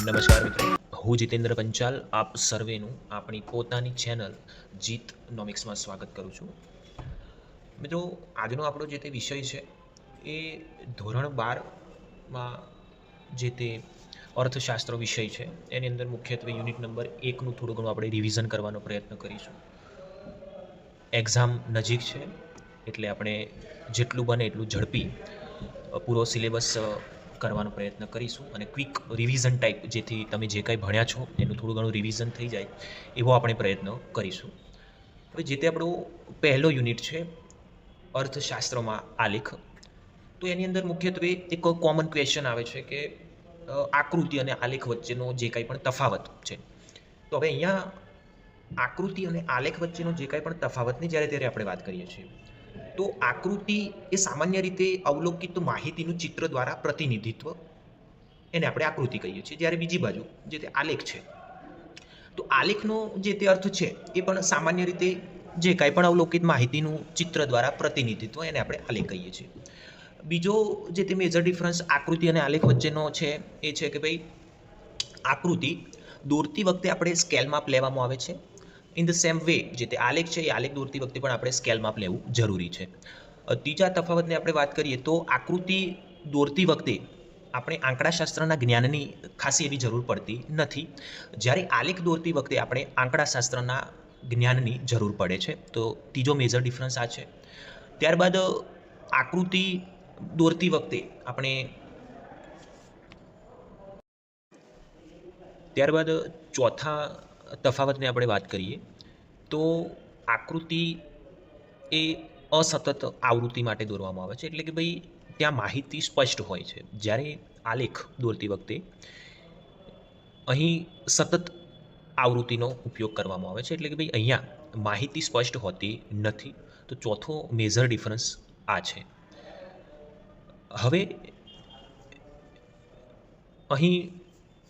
નમસ્કાર મિત્રો, હું જીતેન્દ્ર પંચાલ આપ સર્વેનું આપણી પોતાની ચેનલ જીતનોમિક્સમાં સ્વાગત કરું છું. મિત્રો, આજનો આપણો જે તે વિષય છે એ ધોરણ 12માં જે તે અર્થશાસ્ત્ર વિષય છે એની અંદર મુખ્યત્વે યુનિટ નંબર 1નું થોડું ઘણું આપણે રિવિઝન કરવાનો પ્રયત્ન કરીશું. એક્ઝામ નજીક છે એટલે આપણે જેટલું બને એટલું ઝડપી પૂરો સિલેબસ કરવાનો પ્રયત્ન કરીશું અને ક્વિક રિવિઝન ટાઈપ, જેથી તમે જે કંઈ ભણ્યા છો એનું થોડું ઘણું રિવિઝન થઈ જાય એવો આપણે પ્રયત્ન કરીશું. હવે જે તે આપણો પહેલો યુનિટ છે અર્થશાસ્ત્રમાં આલેખ, તો એની અંદર મુખ્યત્વે એક કોમન ક્વેશ્ચન આવે છે કે આકૃતિ અને આલેખ વચ્ચેનો જે કંઈ પણ તફાવત છે. તો હવે અહીંયા આકૃતિ અને આલેખ વચ્ચેનો જે કંઈ પણ તફાવતની જ્યારે ત્યારે આપણે વાત કરીએ છીએ, તો આકૃતિ એ સામાન્ય રીતે અવલોકિત માહિતીનું ચિત્ર દ્વારા પ્રતિનિધિત્વ, એને આપણે આકૃતિ કહીએ છીએ. જ્યારે બીજી બાજુ જે તે આલેખ છે, તો આલેખનો જે તે અર્થ છે એ પણ સામાન્ય રીતે જે કાંઈ પણ અવલોકિત માહિતીનું ચિત્ર દ્વારા પ્રતિનિધિત્વ, એને આપણે આલેખ કહીએ છીએ. બીજો જે તે મેજર ડિફરન્સ આકૃતિ અને આલેખ વચ્ચેનો છે એ છે કે ભાઈ આકૃતિ દોરતી વખતે આપણે સ્કેલ માપ લેવામાં આવે છે. ઇન ધ સેમ વે જે તે આલેખ છે એ આલેખ દોરતી વખતે પણ આપણે સ્કેલ માપ લેવું જરૂરી છે. ત્રીજા તફાવતની આપણે વાત કરીએ તો આકૃતિ દોરતી વખતે આપણે આંકડાશાસ્ત્રના જ્ઞાનની ખાસી એવી જરૂર પડતી નથી, જ્યારે આલેખ દોરતી વખતે આપણે આંકડાશાસ્ત્રના જ્ઞાનની જરૂર પડે છે. તો ત્રીજો મેજર ડિફરન્સ આ છે. ત્યારબાદ આકૃતિ દોરતી વખતે આપણે ત્યારબાદ ચોથા તફાવતની આપણે વાત કરીએ તો આકૃતિ એ અસતત આવૃત્તિ માટે દોરવામાં આવે છે, એટલે કે ભાઈ ત્યાં માહિતી સ્પષ્ટ હોય છે. જ્યારે આલેખ દોરતી વખતે અહીં સતત આવૃત્તિનો ઉપયોગ કરવામાં આવે છે, એટલે કે ભાઈ અહીંયા માહિતી સ્પષ્ટ હોતી નથી. તો ચોથો મેજર ડિફરન્સ આ છે. હવે અહીં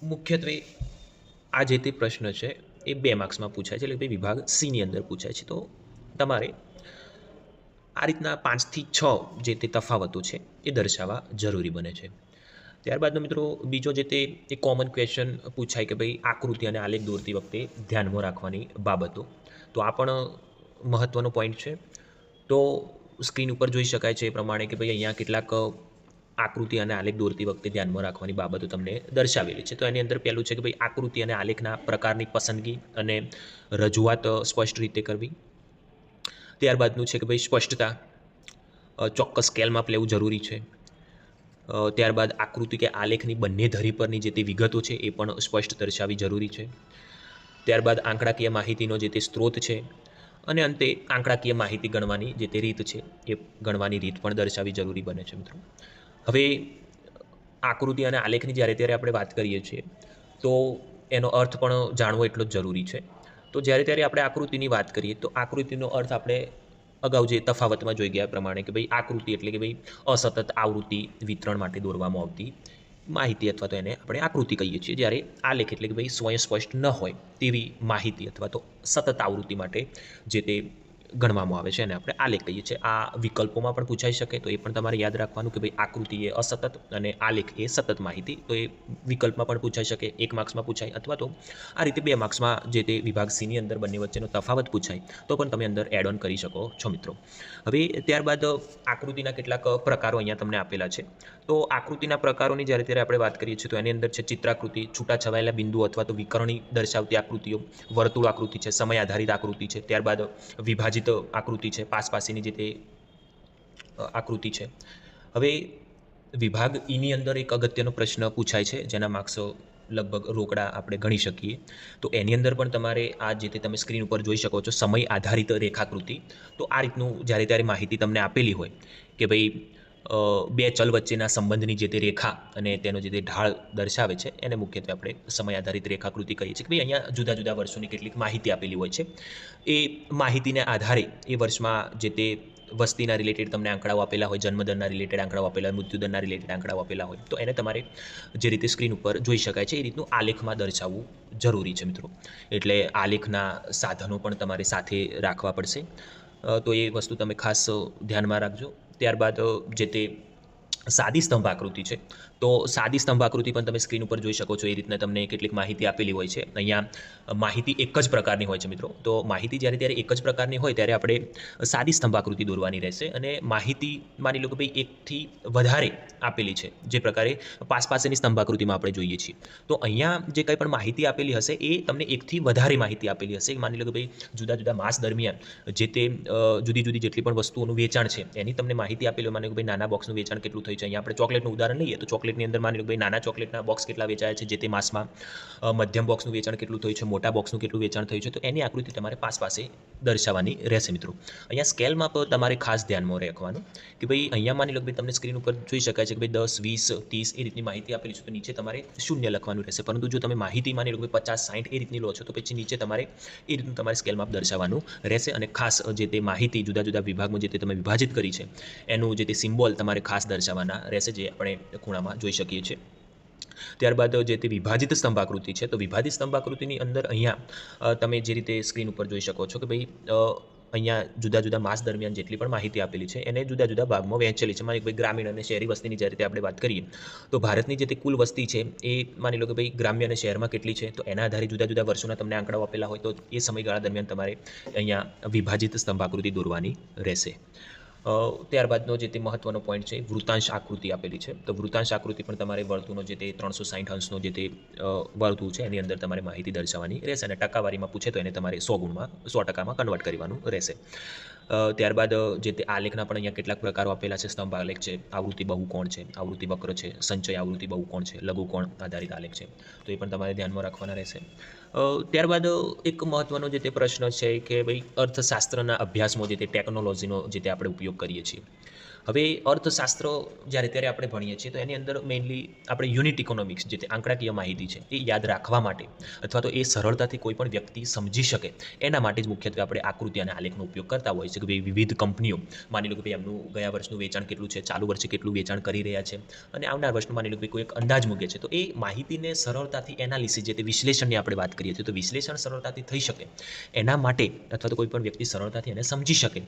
મુખ્યત્વે આ જે તે પ્રશ્ન છે એ 2 માર્ક્સમાં પૂછાય છે, એટલે કે વિભાગ સીની અંદર પૂછાય છે. તો તમારે આ રીતના 5 થી 6 જે તે તફાવતો છે એ દર્શાવવા જરૂરી બને છે. ત્યારબાદનો મિત્રો બીજો જે તે એક કોમન ક્વેશ્ચન પૂછાય કે ભાઈ આકૃતિ અને આલેખ દોરતી વખતે ધ્યાનમાં રાખવાની બાબતો. તો આ પણ મહત્ત્વનો પોઈન્ટ છે. તો સ્ક્રીન ઉપર જોઈ શકાય છે એ પ્રમાણે કે ભાઈ અહીંયા કેટલાક આકૃતિ અને આલેખ દોરતી વખતે ધ્યાનમાં રાખવાની બાબતો તમને દર્શાવેલી છે. તો એની અંદર પહેલું છે કે ભાઈ આકૃતિ અને આલેખના પ્રકારની પસંદગી અને રજૂઆત સ્પષ્ટ રીતે કરવી. ત્યારબાદનું છે કે ભાઈ સ્પષ્ટતા, ચોક્કસ સ્કેલ માપ લેવું જરૂરી છે. ત્યારબાદ આકૃતિ કે આલેખની બંને ધરી પરની જે તે વિગતો છે એ પણ સ્પષ્ટ દર્શાવવી જરૂરી છે. ત્યારબાદ આંકડાકીય માહિતીનો જે તે સ્ત્રોત છે, અને અંતે આંકડાકીય માહિતી ગણવાની જે તે રીત છે એ ગણવાની રીત પણ દર્શાવવી જરૂરી બને છે મિત્રો. હવે આકૃતિ અને આલેખની જ્યારે ત્યારે આપણે વાત કરીએ છીએ તો એનો અર્થ પણ જાણવો એટલો જ જરૂરી છે. તો જ્યારે ત્યારે આપણે આકૃતિની વાત કરીએ તો આકૃતિનો અર્થ આપણે અગાઉ જે તફાવતમાં જોઈ ગયા પ્રમાણે કે ભાઈ આકૃતિ એટલે કે ભાઈ અસતત આવૃત્તિ વિતરણ માટે દોરવામાં આવતી માહિતી, અથવા તો એને આપણે આકૃતિ કહીએ છીએ. જ્યારે આલેખ એટલે કે ભાઈ સ્વયં સ્પષ્ટ ન હોય તેવી માહિતી અથવા તો સતત આવૃત્તિ માટે જે તે ગણવામાં આવે છે એને આપણે આલેખ કહીએ છીએ. આ વિકલ્પોમાં પણ પૂછાઈ શકે, તો એ પણ તમારે યાદ રાખવાનું કે ભાઈ આકૃતિ એ અસતત અને આલેખ એ સતત માહિતી. તો એ વિકલ્પમાં પણ પૂછાઈ શકે, 1 માર્ક્સમાં પૂછાય, અથવા તો આ રીતે 2 માર્ક્સમાં જે તે વિભાગ સીની અંદર બંને વચ્ચેનો તફાવત પૂછાય તો પણ તમે અંદર એડ ઓન કરી શકો છો મિત્રો. હવે ત્યારબાદ આકૃતિના કેટલાક પ્રકારો અહીંયા તમને આપેલા છે. તો આકૃતિના પ્રકારોની જ્યારે ત્યારે આપણે વાત કરીએ છીએ તો એની અંદર છે ચિત્રાકૃતિ, છૂટા છવાયેલા બિંદુઓ અથવા તો વિકરણી દર્શાવતી આકૃતિઓ, વર્તુળ આકૃતિ છે, સમય આધારિત આકૃતિ છે, ત્યારબાદ વિભાજિત આકૃતિ છે, પાસપાસીની જે તે આકૃતિ છે. હવે વિભાગ ઈની અંદર એક અગત્યનો પ્રશ્ન પૂછાય છે જેના માર્ક્સ લગભગ રોકડા આપણે ગણી શકીએ. તો એની અંદર પણ તમારે આ જે તે તમે સ્ક્રીન ઉપર જોઈ શકો છો સમય આધારિત રેખાકૃતિ. તો આ રીતનું જ્યારે ત્યારે માહિતી તમને આપેલી હોય કે ભાઈ 2 ચલ વચ્ચેના સંબંધની જે તે રેખા અને તેનો જે તે ઢાળ દર્શાવે છે એને મુખ્યત્વે આપણે સમય આધારિત રેખાકૃતિ કહીએ છીએ. કે ભાઈ અહીંયા જુદા જુદા વર્ષોની કેટલીક માહિતી આપેલી હોય છે. એ માહિતીને આધારે એ વર્ષમાં જે તે વસ્તીના રિલેટેડ તમને આંકડાઓ આપેલા હોય, જન્મદરના રિલેટેડ આંકડાઓ આપેલા હોય, મૃત્યુદરના રિલેટેડ આંકડાઓ આપેલા હોય, તો એને તમારે જે રીતે સ્ક્રીન ઉપર જોઈ શકાય છે એ રીતનું આલેખમાં દર્શાવવું જરૂરી છે મિત્રો. એટલે આલેખના સાધનો પણ તમારે સાથે રાખવા પડશે. તો એ વસ્તુ તમે ખાસ ધ્યાનમાં રાખજો. ત્યારબાદ જે તે સાદી સ્તંભ આકૃતિ છે. તો સાદી સ્તંભ આકૃતિ પણ તમે સ્ક્રીન ઉપર જોઈ શકો છો. એ રીતના તમને કેટલીક માહિતી આપેલી હોય છે. અહીંયા માહિતી એક જ પ્રકારની હોય છે મિત્રો. તો માહિતી જ્યારે એક જ પ્રકારની હોય ત્યારે આપણે સાદી સ્તંભ આકૃતિ દોરવાની રહેશે. અને માહિતી માની લો કે ભાઈ એકથી વધારે આપેલી છે, જે પ્રકારે પાસેની સ્તંભ આકૃતિમાં આપણે જોઈએ છીએ. તો અહીંયા જે કંઈ પણ માહિતી આપેલી હશે એ તમને એકથી વધારે માહિતી આપેલી હશે. માની લો કે ભાઈ જુદા જુદા માસ દરમિયાન જે તે જુદી જુદી જેટલી પણ વસ્તુઓનું વેચાણ છે એની તમને માહિતી આપેલી હોય. માની લો કે ભાઈ નાના બોક્સનું વેચાણ કેટલું થયું છે. અહીંયા આપણે ચોકલેટનું ઉદાહરણ લઈએ તો ચોકલેટની અંદર માની લો કે ભાઈ નાના ચોકલેટના બોક્સ કેટલા વેચાયા છે જે તે માસમાં, મધ્યમ બોક્સનું વેચાણ કેટલું થયું છે, મોટા બોક્સનું કેટલું વેચાણ થયું છે. તો એની આકૃતિ તમારે પાસે દર્શાવવાની રહેશે મિત્રો. અહીંયા સ્કેલમાં પણ તમારે ખાસ ધ્યાનમાં રાખવાનું કે ભાઈ અહીંયા માની લો કે ભાઈ તમને સ્ક્રીન ઉપર જોઈ શકાય છે કે ભાઈ 10, 20, 30 એ રીતની માહિતી આપેલી છે. તો નીચે તમારે શૂન્ય લખવાનું રહેશે. પરંતુ જો તમે માહિતી માની લો કે 50, 60 એ રીતની લો છો તો પછી નીચે તમારે એ રીતનું તમારે સ્કેલમાં દર્શાવવાનું રહેશે. અને ખાસ જે તે માહિતી જુદા જુદા વિભાગમાં જે તે તમે વિભાજિત કરી છે એનું જે તે સિમ્બોલ તમારે ખાસ દર્શાવવાના રહેશે, જે આપણે ખૂણામાં જોઈ શકીએ છીએ. ત્યારબાદ જે તે વિભાજિત સ્તંભ આકૃતિ છે, તો વિભાજિત સ્તંભ આકૃતિની અંદર અહીંયા તમે જે રીતે સ્ક્રીન ઉપર જોઈ શકો છો કે ભાઈ અહીંયા જુદા જુદા માસ દરમિયાન જેટલી પણ માહિતી આપેલી છે એને જુદા જુદા ભાગમાં વહેંચેલી છે. માની ભાઈ ગ્રામીણ અને શહેરી વસ્તીની જ્યારે આપણે વાત કરીએ તો ભારતની જે તે કુલ વસ્તી છે એ માની લો કે ભાઈ ગ્રામ્ય અને શહેરમાં કેટલી છે, તો એના આધારે જુદા જુદા વર્ષોના તમને આંકડાઓ આપેલા હોય તો એ સમયગાળા દરમિયાન તમારે અહીંયા વિભાજિત સ્તંભ આકૃતિ દોરવાની રહેશે. ત્યારબાદનો જે તે મહત્વનો પોઈન્ટ છે વૃતાંશ આકૃતિ આપેલી છે. તો વૃતાંશ આકૃતિ પણ તમારે વર્તુળનો જે તે 360 અંશનો જે તે વર્તુળ છે એની અંદર તમારે માહિતી દર્શાવવાની રહેશે. અને ટકાવારીમાં પૂછે તો એને તમારે 100% કન્વર્ટ કરવાનું રહેશે. ત્યારબાદ જે તે આલેખના પણ અહીંયા કેટલાક પ્રકારો આપેલા છે. સ્તંભ આલેખ છે, આવૃત્તિ બહુકોણ છે, આવૃત્તિ વક્ર છે, સંચય આવૃત્તિ બહુકોણ છે, લઘુકોણ આધારિત આલેખ છે. તો એ પણ તમારે ધ્યાનમાં રાખવાના રહેશે. ત્યારબાદ એક મહત્વનો જે તે પ્રશ્ન છે કે ભાઈ અર્થશાસ્ત્રના અભ્યાસમાં જે તે ટેકનોલોજીનો જે તે આપણે ઉપયોગ કરીએ છીએ. હવે અર્થશાસ્ત્ર ત્યારે આપણે ભણીએ છીએ તો એની અંદર મેઇનલી આપણે યુનિટ ઇકોનોમિક્સ જે તે આંકડાકીય માહિતી છે એ યાદ રાખવા માટે અથવા તો એ સરળતાથી કોઈ પણ વ્યક્તિ સમજી શકે એના માટે જ મુખ્યત્વે આપણે આકૃતિ અને આલેખનો ઉપયોગ કરતા હોય છે. કે ભાઈ વિવિધ કંપનીઓ માની લો કે ભાઈ એમનું ગયા વર્ષનું વેચાણ કેટલું છે, ચાલુ વર્ષે કેટલું વેચાણ કરી રહ્યા છે અને આવનાર વર્ષનું માની લો કે કોઈ એક અંદાજ મૂકે છે. તો એ માહિતીને સરળતાથી એનાલિસિસ જે તે વિશ્લેષણની આપણે વાત કરીએ છીએ તો વિશ્લેષણ સરળતાથી થઈ શકે એના માટે અથવા તો કોઈ પણ વ્યક્તિ સરળતાથી એને સમજી શકે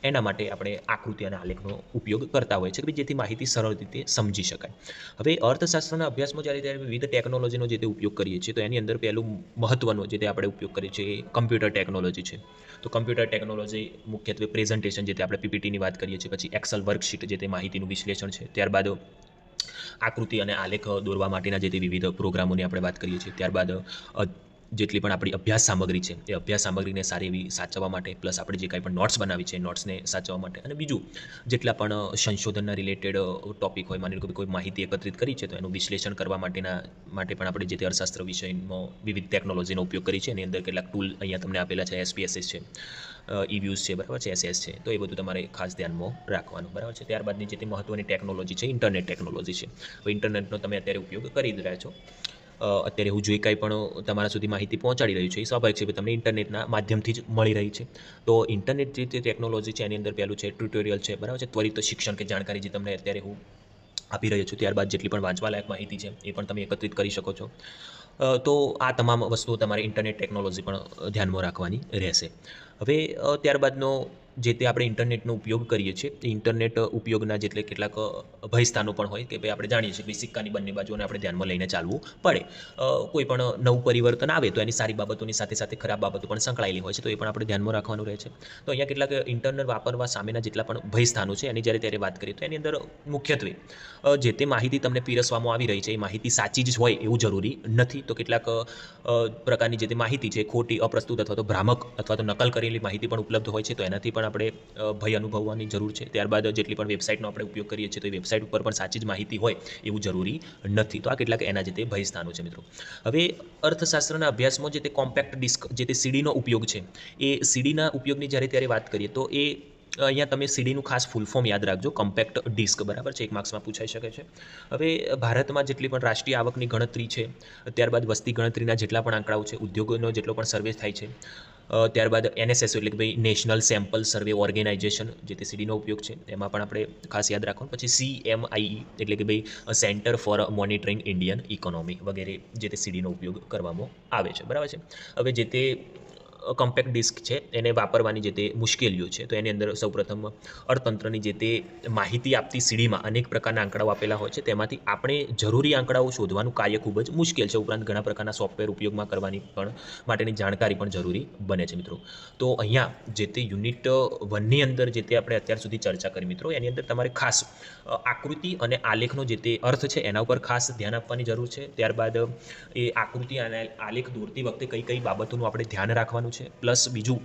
એના માટે આપણે આકૃતિ અને આલેખનો ઉપયોગ કરતા હોય છે કે જેથી માહિતી સરળ રીતે સમજી શકાય. હવે અર્થશાસ્ત્રના અભ્યાસમાં જ્યારે વિવિધ ટેકનોલોજીનો જે તે ઉપયોગ કરીએ છીએ તો એની અંદર પહેલું મહત્વનો જે તે આપણે ઉપયોગ કરીએ છીએ એ કમ્પ્યુટર ટેકનોલોજી છે. તો કમ્પ્યુટર ટેકનોલોજી મુખ્યત્વે પ્રેઝન્ટેશન જે તે આપણે પીપીટીની વાત કરીએ છીએ, પછી એક્સેલ વર્કશીટ જે તે માહિતીનું વિશ્લેષણ છે, ત્યારબાદ આકૃતિ અને આલેખ દોરવા માટેના જે તે વિવિધ પ્રોગ્રામોની આપણે વાત કરીએ છીએ, ત્યારબાદ જેટલી પણ આપણી અભ્યાસ સામગ્રી છે એ અભ્યાસ સામગ્રીને સારી એવી સાચવવા માટે, પ્લસ આપણે જે કાંઈ પણ નોટ્સ બનાવી છે નોટ્સને સાચવવા માટે, અને બીજું જેટલા પણ સંશોધનના રિલેટેડ ટોપિક હોય, માની લો કે કોઈ માહિતી એકત્રિત કરી છે તો એનું વિશ્લેષણ કરવા માટે પણ આપણે જે તે અર્થશાસ્ત્ર વિષયમાં વિવિધ ટેકનોલોજીનો ઉપયોગ કરી છે. એની અંદર કેટલાક ટૂલ અહીંયા તમને આપેલા છે, SPSS છે, EViews છે, બરાબર છે, SS છે. તો એ બધું તમારે ખાસ ધ્યાનમાં રાખવાનું, બરાબર છે. ત્યારબાદની જે તે મહત્ત્વની ટેકનોલોજી છે ઇન્ટરનેટ ટેકનોલોજી છે. તો ઇન્ટરનેટનો તમે અત્યારે ઉપયોગ કરી જ રહ્યા છો. અત્યારે હું જે કાંઈ પણ તમારા સુધી માહિતી પહોંચાડી રહ્યું છે એ સ્વાભાવિક છે કે તમને ઇન્ટરનેટના માધ્યમથી જ મળી રહી છે. તો ઇન્ટરનેટ જે ટેકનોલોજી છે એની અંદર પહેલું છે ટ્યુટોરિયલ છે, બરાબર છે, ત્વરિત શિક્ષણ કે જાણકારી જે તમને અત્યારે હું આપી રહ્યો છું. ત્યારબાદ જેટલી પણ વાંચવાલાયક માહિતી છે એ પણ તમે એકત્રિત કરી શકો છો. તો આ તમામ વસ્તુઓ તમારે ઇન્ટરનેટ ટેકનોલોજી પણ ધ્યાનમાં રાખવાની રહેશે. હવે ત્યારબાદનો જે તે આપણે ઇન્ટરનેટનો ઉપયોગ કરીએ છીએ એ ઇન્ટરનેટ ઉપયોગના જેટલે કેટલાક ભયસ્થાનો પણ હોય કે ભાઈ આપણે જાણીએ છીએ કે સિક્કાની બંને બાજુને આપણે ધ્યાનમાં લઈને ચાલવું પડે. કોઈ પણ નવું પરિવર્તન આવે તો એની સારી બાબતોની સાથે સાથે ખરાબ બાબતો પણ સંકળાયેલી હોય છે, તો એ પણ આપણે ધ્યાનમાં રાખવાનું રહે છે. તો અહીંયા કેટલાક ઇન્ટરનેટ વાપરવા સામેના જેટલા પણ ભયસ્થાનો છે એની ત્યારે વાત કરીએ તો એની અંદર મુખ્યત્વે જે તે માહિતી તમને પીરસવામાં આવી રહી છે એ માહિતી સાચી જ હોય એવું જરૂરી નથી. તો કેટલાક પ્રકારની જે તે માહિતી છે ખોટી, અપ્રસ્તુત અથવા તો ભ્રામક અથવા તો નકલ કરેલી માહિતી પણ ઉપલબ્ધ હોય છે, તો એનાથી પણ આપણે ભય અનુભવવાની જરૂર છે. ત્યારબાદ જેટલી પણ વેબસાઇટનો આપણે ઉપયોગ કરીએ છીએ તો એ વેબસાઇટ ઉપર પણ સાચી જ માહિતી હોય એવું જરૂરી નથી. તો આ કેટલાક એના જે તે ભયસ્થાનો છે મિત્રો. હવે અર્થશાસ્ત્રના અભ્યાસમાં જે તે કોમ્પેક્ટ ડિસ્ક જે તે સીડીનો ઉપયોગ છે એ સીડીના ઉપયોગની ત્યારે વાત કરીએ તો એ અહીંયા તમે સીડીનું ખાસ ફૂલ ફોર્મ યાદ રાખજો, કોમ્પેક્ટ ડિસ્ક, બરાબર છે, એક માર્ક્સમાં પૂછાઈ શકે છે. હવે ભારતમાં જેટલી પણ રાષ્ટ્રીય આવકની ગણતરી છે, ત્યારબાદ વસ્તી ગણતરીના જેટલા પણ આંકડાઓ છે, ઉદ્યોગોનો જેટલો પણ સર્વે થાય છે, ત્યારબાદ NSSO એટલે કે ભાઈ નેશનલ સેમ્પલ સર્વે ઓર્ગેનાઇઝેશન જે તે સીડીનો ઉપયોગ છે એમાં પણ આપણે ખાસ યાદ રાખવાનું. પછી CMIE એટલે કે ભાઈ centre for monitoring Indian economy વગેરે જે તે સીડીનો ઉપયોગ કરવામાં આવે છે, બરાબર છે. હવે જે તે કમ્પેક્ટ ડિસ્ક છે એને વાપરવાની જે તે મુશ્કેલીઓ છે. તો એની અંદર સૌપ્રથમ અર્થતંત્રની જે તે માહિતી આપતી સીડીમાં અનેક પ્રકારના આંકડાઓ આપેલા હોય છે. તેમાંથી આપણે જરૂરી આંકડાઓ શોધવાનું કાર્ય ખૂબ જ મુશ્કેલ છે. ઉપરાંત ઘણા પ્રકારના સોફ્ટવેર ઉપયોગમાં કરવાની પણ માટેની જાણકારી પણ જરૂરી બને છે મિત્રો. તો અહીંયા જે તે યુનિટ 1ની અંદર જે તે આપણે અત્યાર સુધી ચર્ચા કરી મિત્રો, એની અંદર તમારે ખાસ આકૃતિ અને આલેખનો જે તે અર્થ છે એના ઉપર ખાસ ધ્યાન આપવાની જરૂર છે. ત્યારબાદ એ આકૃતિ અને આલેખ દોરતી વખતે કઈ કઈ બાબતોનું આપણે ધ્યાન રાખવાનું છે. પ્લસ બીજું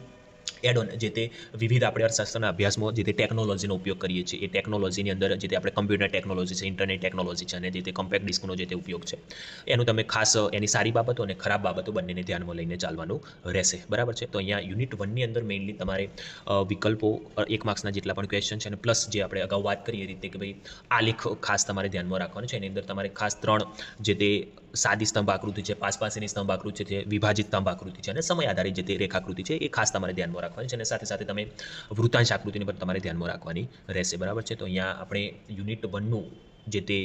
એડ ઓન જે તે વિવિધ આપણે અર્થશાસ્ત્રના અભ્યાસમાં જે તે ટેકનોલોજીનો ઉપયોગ કરીએ છીએ, એ ટેકનોલોજીની અંદર જે તે આપણે કમ્પ્યુટર ટેકનોલોજી છે, ઇન્ટરનેટ ટેકનોલોજી છે અને જે તે કમ્પેક્ટ ડિસ્કનો જે તે ઉપયોગ છે એનું તમે ખાસ એની સારી બાબતો અને ખરાબ બાબતો બંનેને ધ્યાનમાં લઈને ચાલવાનું રહેશે. બરાબર છે. તો અહીંયા યુનિટ 1ની અંદર મેઇનલી તમારે વિકલ્પો 1 માર્ક્સના જેટલા પણ ક્વેશ્ચન છે અને પ્લસ જે આપણે અગાઉ વાત કરીએ એ રીતે કે ભાઈ આલેખ ખાસ તમારે ધ્યાનમાં રાખવાનું છે. એની અંદર તમારે ખાસ 3 જે તે સાદી સ્તંભ આકૃતિ છે, પાસપાસીની સ્તંભ આકૃતિ છે, વિભાજિત સ્તંભ આકૃતિ છે અને સમય આધારિત જે તે રેખાકૃતિ છે એ ખાસ તમારે ધ્યાનમાં રાખવાની છે. અને સાથે સાથે તમે વૃત્તાંશ આકૃતિને પણ તમારે ધ્યાનમાં રાખવાની રહેશે. બરાબર છે. તો અહીંયા આપણે યુનિટ 1નું જે તે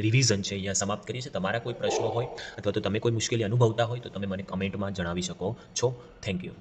રિવિઝન છે અહીંયા સમાપ્ત કરીએ છીએ. તમારા કોઈ પ્રશ્નો હોય અથવા તો તમે કોઈ મુશ્કેલી અનુભવતા હોય તો તમે મને કમેન્ટમાં જણાવી શકો છો. Thank you.